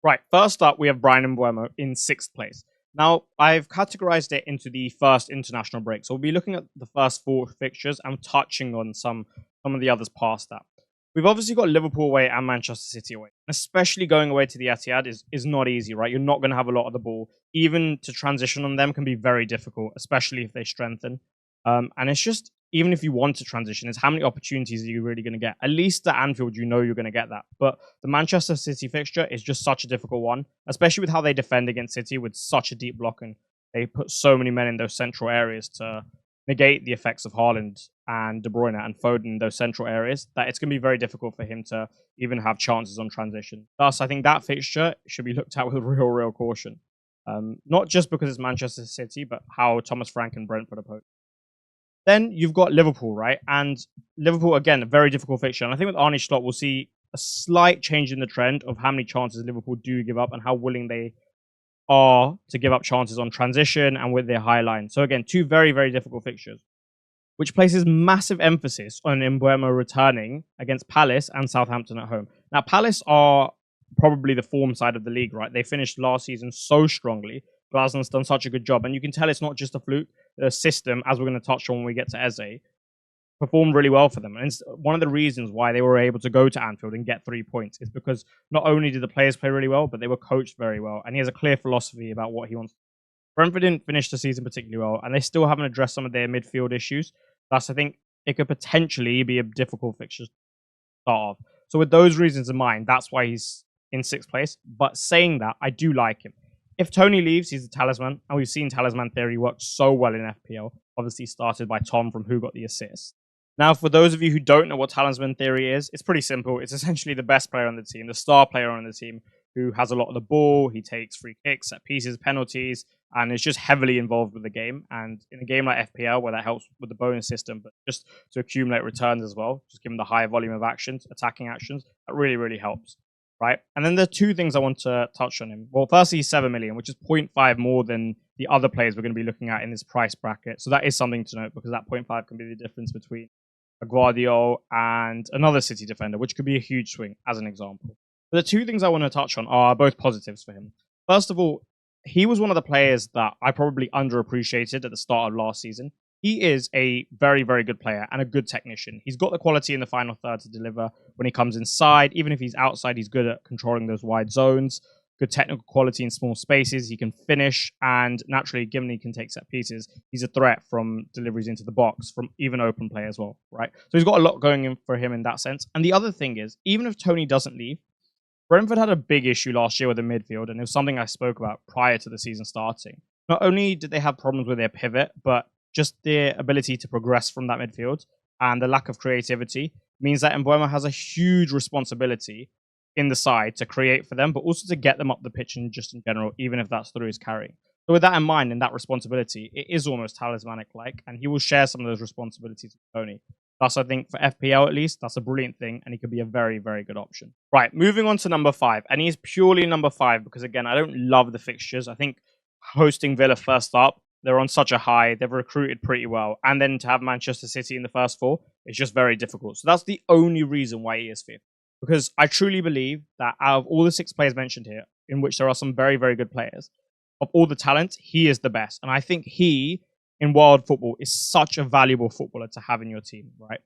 Right, first up, we have Bryan and Mbeumo in 6th place. Now, I've categorized it into the first international break. So we'll be looking at the first 4 fixtures and touching on some of the others past that. We've obviously got Liverpool away and Manchester City away. Especially going away to the Etihad is not easy, right? You're not going to have a lot of the ball. Even to transition on them can be very difficult, especially if they strengthen. And it's just, even if you want to transition, it's how many opportunities are you really going to get? At least at Anfield, you know you're going to get that. But the Manchester City fixture is just such a difficult one, especially with how they defend against City with such a deep block, and they put so many men in those central areas to negate the effects of Haaland and De Bruyne and Foden in those central areas, that it's going to be very difficult for him to even have chances on transition. Thus, I think that fixture should be looked at with real caution. Not just because it's Manchester City, but how Thomas Frank and Brentford approach. Then you've got Liverpool, right? And Liverpool, again, a very difficult fixture. And I think with Arne Slot, we'll see a slight change in the trend of how many chances Liverpool do give up and how willing they are to give up chances on transition and with their high line. So again, 2 very difficult fixtures, which places massive emphasis on Mbeumo returning against Palace and Southampton at home. Now, Palace are probably the form side of the league, right? They finished last season so strongly. Glasner's done such a good job. And you can tell it's not just a fluke. The system, as we're going to touch on when we get to Eze, performed really well for them. And it's one of the reasons why they were able to go to Anfield and get 3 points is because not only did the players play really well, but they were coached very well. And he has a clear philosophy about what he wants. Brentford didn't finish the season particularly well, and they still haven't addressed some of their midfield issues. Thus, I think it could potentially be a difficult fixture to start off. So with those reasons in mind, that's why he's in 6th place. But saying that, I do like him. If Tony leaves, he's a talisman, and we've seen talisman theory work so well in FPL. Obviously started by Tom from Who Got the Assist. Now, for those of you who don't know what talisman theory is, it's pretty simple. It's essentially the best player on the team, the star player on the team, who has a lot of the ball. He takes free kicks, set pieces, penalties, and is just heavily involved with the game. And in a game like FPL, where that helps with the bonus system, but just to accumulate returns as well, just give him the higher volume of actions, attacking actions, that really helps. Right. And then the 2 things I want to touch on him. Well, firstly, he's 7 million, which is 0.5 more than the other players we're going to be looking at in this price bracket. So that is something to note, because that 0.5 can be the difference between a Guardiola and another City defender, which could be a huge swing, as an example. But the 2 things I want to touch on are both positives for him. First of all, he was one of the players that I probably underappreciated at the start of last season. He is a very good player and a good technician. He's got the quality in the final third to deliver when he comes inside. Even if he's outside, he's good at controlling those wide zones. Good technical quality in small spaces. He can finish, and naturally, given he can take set pieces, he's a threat from deliveries into the box, from even open play as well, right? So he's got a lot going in for him in that sense. And the other thing is, even if Tony doesn't leave, Brentford had a big issue last year with the midfield, and it was something I spoke about prior to the season starting. Not only did they have problems with their pivot, but just their ability to progress from that midfield and the lack of creativity means that Mbeumo has a huge responsibility in the side to create for them, but also to get them up the pitch and just in general, even if that's through his carrying. So with that in mind and that responsibility, it is almost talismanic-like, and he will share some of those responsibilities with Tony. Thus, I think for FPL at least, that's a brilliant thing, and he could be a very good option. Right, moving on to number 5, and he's purely number 5 because, again, I don't love the fixtures. I think hosting Villa first up, they're on such a high, they've recruited pretty well, and then to have Manchester City in the first 4, it's just very difficult. So that's the only reason why he is 5th. Because I truly believe that out of all the 6 players mentioned here, in which there are some very good players, of all the talent, he is the best. And I think he, in world football, is such a valuable footballer to have in your team, right?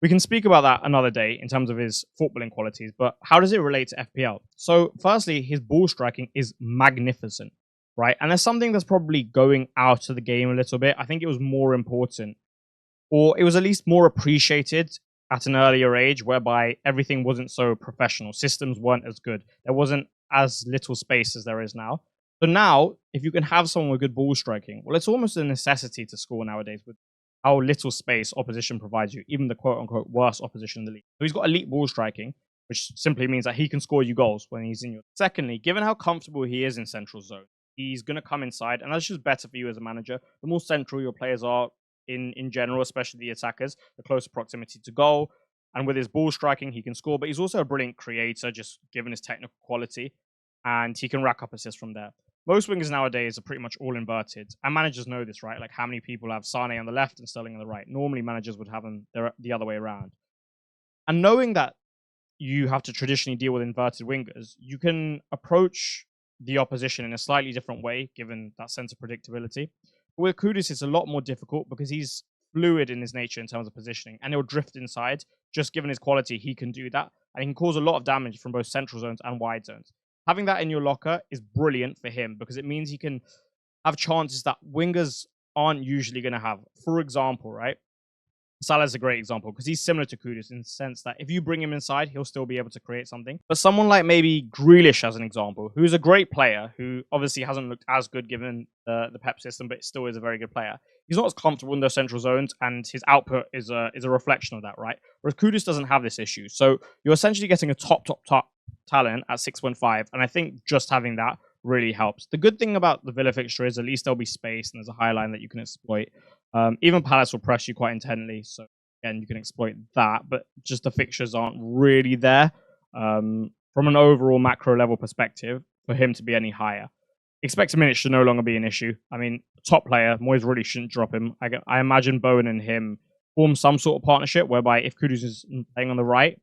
We can speak about that another day in terms of his footballing qualities, but how does it relate to FPL? So, firstly, his ball striking is magnificent, right? And there's something that's probably going out of the game a little bit. I think it was more important, or it was at least more appreciated at an earlier age, whereby everything wasn't so professional. Systems weren't as good. There wasn't as little space as there is now. So now, if you can have someone with good ball striking, well, it's almost a necessity to score nowadays with how little space opposition provides you, even the quote-unquote worst opposition in the league. So he's got elite ball striking, which simply means that he can score you goals when he's in your... Secondly, given how comfortable he is in central zone, he's going to come inside, and that's just better for you as a manager. The more central your players are in general, especially the attackers, the closer proximity to goal. And with his ball striking, he can score, but he's also a brilliant creator, just given his technical quality, and he can rack up assists from there. Most wingers nowadays are pretty much all inverted, and managers know this, right? Like how many people have Sane on the left and Sterling on the right. Normally, managers would have them the other way around. And knowing that you have to traditionally deal with inverted wingers, you can approach the opposition in a slightly different way, given that sense of predictability. But with Kudus, it's a lot more difficult because he's fluid in his nature in terms of positioning, and he'll drift inside. Just given his quality, he can do that, and he can cause a lot of damage from both central zones and wide zones. Having that in your locker is brilliant for him because it means he can have chances that wingers aren't usually going to have. For example, right? Salah's a great example because he's similar to Kudus in the sense that if you bring him inside, he'll still be able to create something. But someone like maybe Grealish, as an example, who's a great player, who obviously hasn't looked as good given the Pep system, but still is a very good player. He's not as comfortable in those central zones, and his output is a reflection of that, right? Whereas Kudus doesn't have this issue. So you're essentially getting a top talent at 6.5, and I think just having that really helps. The good thing about the Villa fixture is at least there'll be space and there's a high line that you can exploit. Even Palace will press you quite intently, so again, you can exploit that, but just the fixtures aren't really there from an overall macro level perspective for him to be any higher. Expected minutes should no longer be an issue. I mean, top player, Moyes really shouldn't drop him. I imagine Bowen and him form some sort of partnership whereby if Kudus is playing on the right,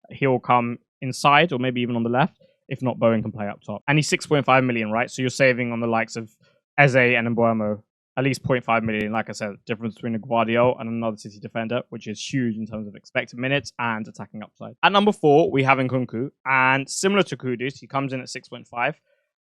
he'll come inside or maybe even on the left. If not, Bowen can play up top. And he's 6.5 million, right? So you're saving on the likes of Eze and Mbeumo at least 0.5 million. Like I said, difference between a Guardiola and another City defender, which is huge in terms of expected minutes and attacking upside. At number 4, we have Nkunku. And similar to Kudus, he comes in at 6.5.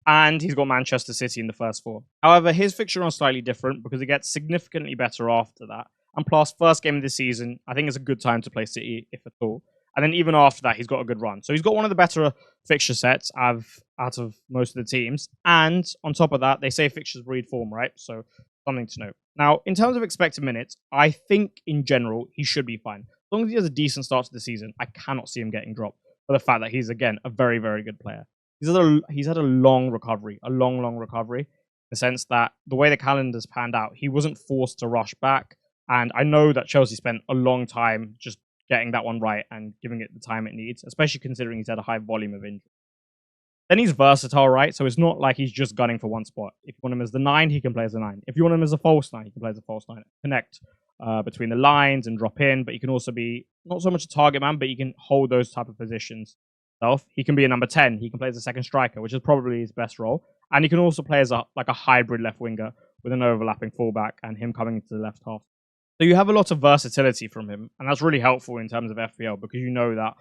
And he's got Manchester City in the first 4. However, his fixture is slightly different because it gets significantly better after that. And plus, first game of the season, I think it's a good time to play City, if at all. And then even after that, he's got a good run. So he's got one of the better fixture sets out of most of the teams. And on top of that, they say fixtures breed form, right? So something to note. Now, in terms of expected minutes, I think in general, he should be fine. As long as he has a decent start to the season, I cannot see him getting dropped for the fact that he's, again, a very, very good player. He's had a long recovery, a long recovery, in the sense that the way the calendar's panned out, he wasn't forced to rush back. And I know that Chelsea spent a long time just getting that one right and giving it the time it needs, especially considering he's had a high volume of injury. Then he's versatile, right? So it's not like he's just gunning for one spot. If you want him as the 9, he can play as a 9. If you want him as a false 9, he can play as a false 9. Connect between the lines and drop in, but he can also be not so much a target man, but he can hold those type of positions. He can be a number 10. He can play as a second striker, which is probably his best role. And he can also play as a hybrid left winger with an overlapping fullback and him coming into the left half. So you have a lot of versatility from him, and that's really helpful in terms of FPL because you know that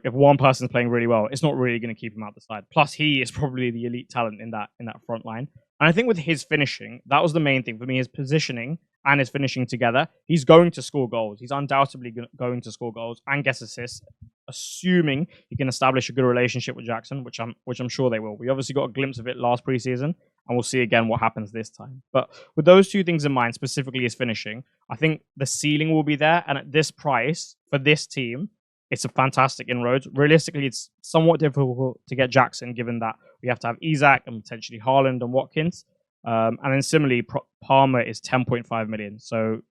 if one person's playing really well, it's not really going to keep him out the side. Plus, he is probably the elite talent in that front line. And I think with his finishing, that was the main thing for me: his positioning and his finishing together. He's going to score goals. He's undoubtedly going to score goals and get assists, assuming he can establish a good relationship with Jackson, which I'm sure they will. We obviously got a glimpse of it last preseason, and we'll see again what happens this time. But with those two things in mind, specifically his finishing, I think the ceiling will be there. And at this price, for this team, it's a fantastic inroads. Realistically, it's somewhat difficult to get Jackson, given that we have to have Isak and potentially Haaland and Watkins. And then similarly, Palmer is 10.5 million. So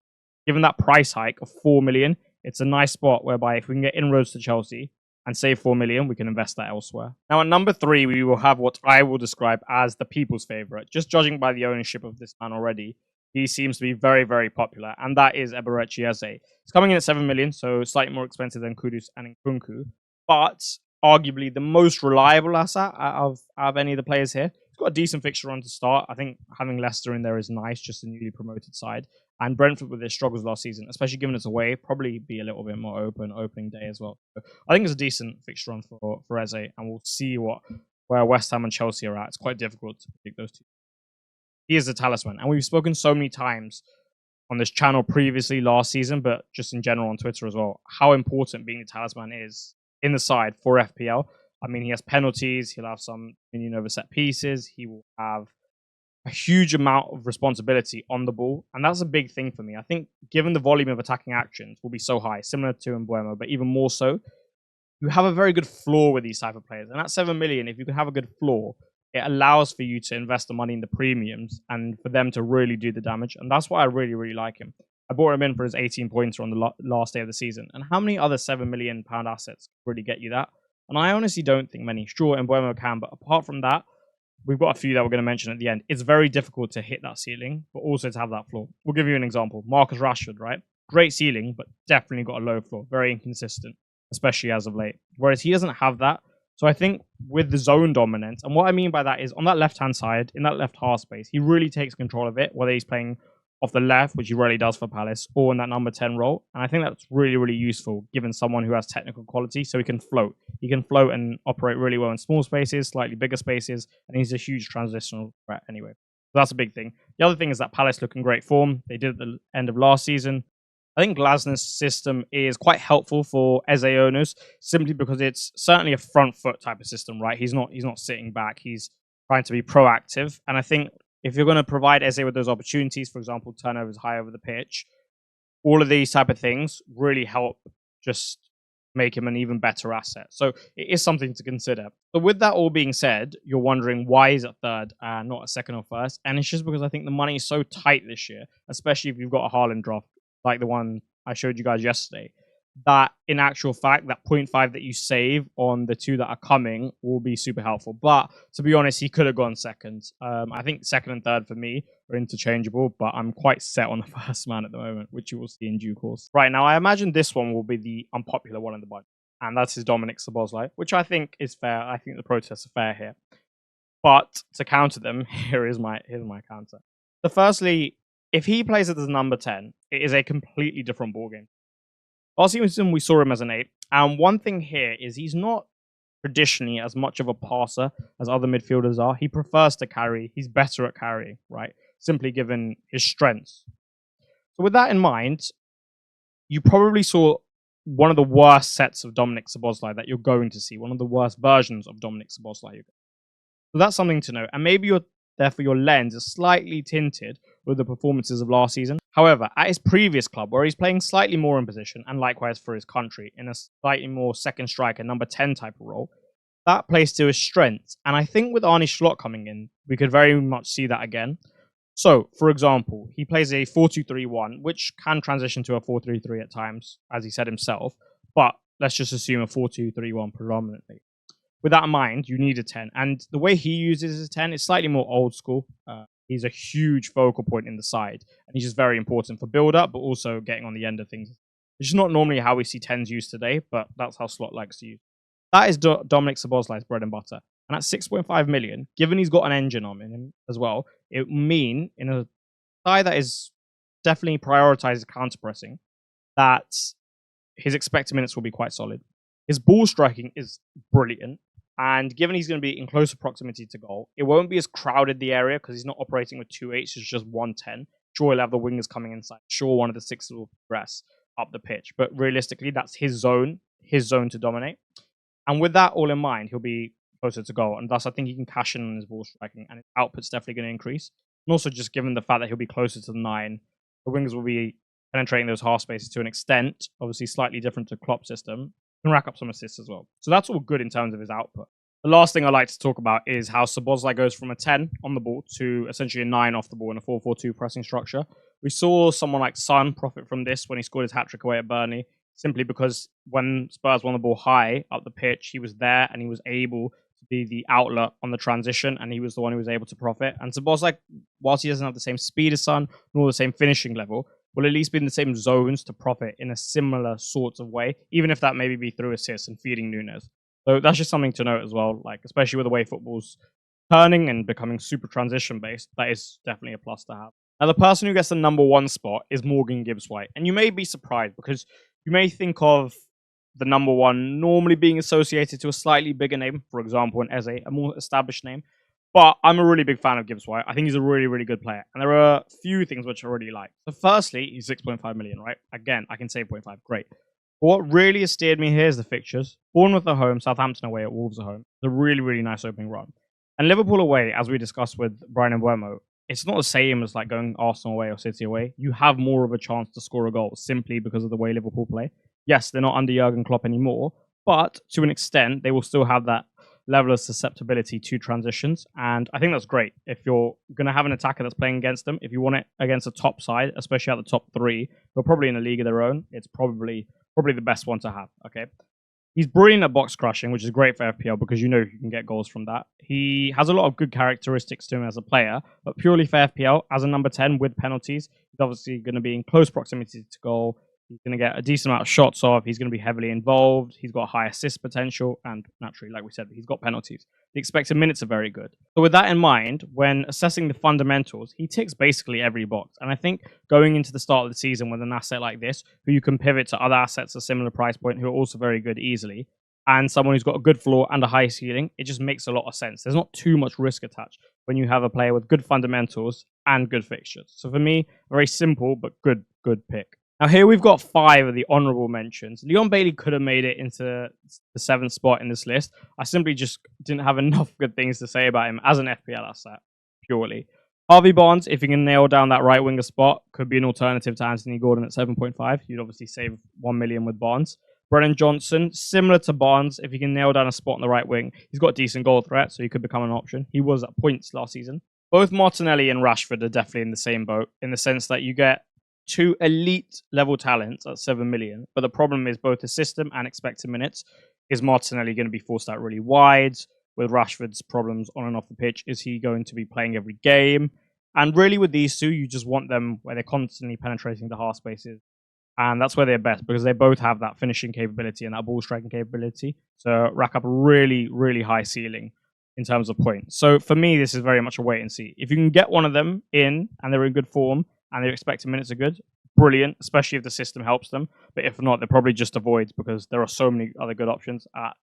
given that price hike of 4 million, it's a nice spot whereby if we can get inroads to Chelsea and save 4 million, we can invest that elsewhere. Now, at number 3, we will have what I will describe as the people's favorite. Just judging by the ownership of this man already, he seems to be very, very popular, and that is Eberechi Eze. He's coming in at 7 million, so slightly more expensive than Kudus and Nkunku, but arguably the most reliable asset out of any of the players here. He's got a decent fixture on to start. I think having Leicester in there is nice, just a newly promoted side. And Brentford, with their struggles last season, especially given it's away, probably be a little bit more open opening day as well. So I think it's a decent fixture on for Eze, and we'll see where West Ham and Chelsea are at. It's quite difficult to predict those two. He is a talisman, and we've spoken so many times on this channel previously last season, but just in general on Twitter as well, how important being a talisman is in the side for FPL. I mean, he has penalties, he'll have some opinion over set pieces, he will have a huge amount of responsibility on the ball, and that's a big thing for me. I think given the volume of attacking actions will be so high, similar to Mbeumo, but even more so, you have a very good floor with these type of players. And at 7 million, if you can have a good floor, it allows for you to invest the money in the premiums and for them to really do the damage. And that's why I really, really like him. I bought him in for his 18-pointer on the last day of the season. And how many other £7 million assets really get you that? And I honestly don't think many. Sure, Mbeumo can, but apart from that, we've got a few that we're going to mention at the end. It's very difficult to hit that ceiling, but also to have that floor. We'll give you an example. Marcus Rashford, right? Great ceiling, but definitely got a low floor. Very inconsistent. especially as of late. Whereas he doesn't have that. So I think with the zone dominance, and what I mean by that is on that left-hand side, in that left half space, he really takes control of it, whether he's playing off the left, which he rarely does for Palace, or in that number 10 role. And I think that's really, really useful, given someone who has technical quality, so he can float. He can float and operate really well in small spaces, slightly bigger spaces, and he's a huge transitional threat anyway. So that's a big thing. The other thing is that Palace look in great form. They did at the end of last season. I think Glasner's system is quite helpful for Eze owners, simply because it's certainly a front foot type of system, right? He's not sitting back. He's trying to be proactive. And I think if you're going to provide Eze with those opportunities, for example, turnovers high over the pitch, all of these type of things really help just make him an even better asset. So it is something to consider. But with that all being said, you're wondering why is it third and not a second or first? And it's just because I think the money is so tight this year, especially if you've got a Haaland draft like the one I showed you guys yesterday, that in actual fact, that 0.5 that you save on the two that are coming will be super helpful. But to be honest, he could have gone second. I think second and third for me are interchangeable, but I'm quite set on the first man at the moment, which you will see in due course. Right, now I imagine this one will be the unpopular one in the bunch, and that's his Dominik Szoboszlai, which I think is fair. I think the protests are fair here. But to counter them, here's my counter. So firstly, if he plays it as number 10, it is a completely different ballgame. Last season, we saw him as an 8. And one thing here is he's not traditionally as much of a passer as other midfielders are. He prefers to carry. He's better at carrying, right? Simply given his strengths. So with that in mind, you probably saw one of the worst sets of Dominik Szoboszlai that you're going to see. One of the worst versions of Dominik Szoboszlai. So that's something to know. And maybe therefore your lens is slightly tinted with the performances of last season. However, at his previous club, where he's playing slightly more in position, and likewise for his country, in a slightly more second striker, number 10 type of role, that plays to his strengths. And I think with Arne Slot coming in, we could very much see that again. So, for example, he plays a 4-2-3-1, which can transition to a 4-3-3 at times, as he said himself. But let's just assume a 4-2-3-1 predominantly. With that in mind, you need a 10. And the way he uses his 10 is slightly more old school. He's a huge focal point in the side. And he's just very important for build-up, but also getting on the end of things. Which is not normally how we see 10s used today, but that's how Slot likes to use. That is Dominik Szoboszlai's bread and butter. And at 6.5 million, given he's got an engine on him as well, it will mean in a side that is definitely prioritizes counter-pressing, that his expected minutes will be quite solid. His ball striking is brilliant. And given he's going to be in closer proximity to goal, it won't be as crowded the area because he's not operating with 2 8s, it's just 1-10. Sure, he'll have the wingers coming inside. Sure, one of the 6 will progress up the pitch. But realistically, that's his zone to dominate. And with that all in mind, he'll be closer to goal. And thus, I think he can cash in on his ball striking. And his output's definitely going to increase. And also, just given the fact that he'll be closer to the 9, the wingers will be penetrating those half spaces to an extent, obviously slightly different to Klopp's system. Can rack up some assists as well. So that's all good in terms of his output. The last thing I like to talk about is how Szoboszlai goes from a 10 on the ball to essentially a 9 off the ball in a 4-4-2 pressing structure. We saw someone like Son profit from this when he scored his hat-trick away at Burnley, simply because when Spurs won the ball high up the pitch, he was there and he was able to be the outlet on the transition, and he was the one who was able to profit. And Szoboszlai, whilst he doesn't have the same speed as Son, nor the same finishing level, will at least be in the same zones to profit in a similar sort of way, even if that maybe be through assists and feeding Nunes. So that's just something to note as well, like especially with the way football's turning and becoming super transition-based, that is definitely a plus to have. Now, the person who gets the number 1 spot is Morgan Gibbs-White. And you may be surprised because you may think of the number 1 normally being associated to a slightly bigger name, for example, an Eze, a more established name. But I'm a really big fan of Gibbs-White. I think he's a really, really good player. And there are a few things which I really like. So firstly, he's 6.5 million, right? Again, I can say 0.5. Great. But what really has steered me here is the fixtures. Bournemouth at home, Southampton away, at Wolves at home. It's a really, really nice opening run. And Liverpool away, as we discussed with Bryan and Mbeumo, it's not the same as like going Arsenal away or City away. You have more of a chance to score a goal simply because of the way Liverpool play. Yes, they're not under Jurgen Klopp anymore, but to an extent, they will still have that level of susceptibility to transitions. And I think that's great. If you're going to have an attacker that's playing against them, if you want it against a top side, especially at the top 3, who are probably in a league of their own, it's probably the best one to have, okay? He's brilliant at box crushing, which is great for FPL because you know you can get goals from that. He has a lot of good characteristics to him as a player, but purely for FPL, as a number 10 with penalties, he's obviously going to be in close proximity to goal. He's going to get a decent amount of shots off. He's going to be heavily involved. He's got high assist potential. And naturally, like we said, he's got penalties. The expected minutes are very good. So with that in mind, when assessing the fundamentals, he ticks basically every box. And I think going into the start of the season with an asset like this, who you can pivot to other assets at a similar price point who are also very good easily, and someone who's got a good floor and a high ceiling, it just makes a lot of sense. There's not too much risk attached when you have a player with good fundamentals and good fixtures. So for me, a very simple but good pick. Now here we've got 5 of the honourable mentions. Leon Bailey could have made it into the 7th spot in this list. I simply just didn't have enough good things to say about him as an FPL asset, purely. Harvey Barnes, if he can nail down that right winger spot, could be an alternative to Anthony Gordon at 7.5. You'd obviously save 1 million with Barnes. Brennan Johnson, similar to Barnes, if he can nail down a spot on the right wing, he's got a decent goal threat, so he could become an option. He was at points last season. Both Martinelli and Rashford are definitely in the same boat, in the sense that you get 2 elite level talents at 7 million. But the problem is both the system and expected minutes. Is Martinelli going to be forced out really wide? With Rashford's problems on and off the pitch, is he going to be playing every game? And really with these two, you just want them where they're constantly penetrating the half spaces. And that's where they're best, because they both have that finishing capability and that ball striking capability to rack up a really, really high ceiling in terms of points. So for me, this is very much a wait and see. If you can get one of them in and they're in good form, and their expected minutes are good, brilliant, especially if the system helps them. But if not, they're probably just avoids, because there are so many other good options at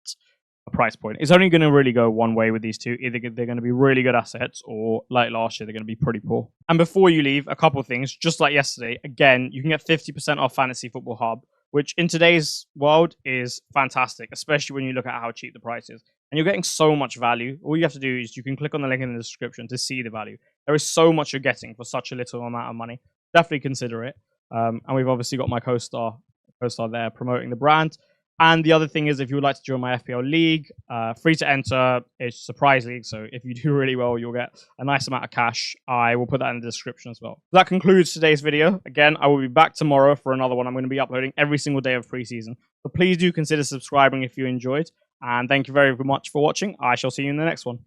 a price point. It's only going to really go one way with these two. Either they're going to be really good assets, or like last year, they're going to be pretty poor. And before you leave, a couple of things. Just like yesterday, again, you can get 50% off Fantasy Football Hub, which in today's world is fantastic, especially when you look at how cheap the price is. And you're getting so much value. All you have to do is you can click on the link in the description to see the value. There is so much you're getting for such a little amount of money. Definitely consider it. And we've obviously got my co-star there promoting the brand. And the other thing is, if you would like to join my FPL league, free to enter. It's a surprise league, so if you do really well, you'll get a nice amount of cash. I will put that in the description as well. That concludes today's video. Again, I will be back tomorrow for another one. I'm going to be uploading every single day of preseason. So please do consider subscribing if you enjoyed. And thank you very much for watching. I shall see you in the next one.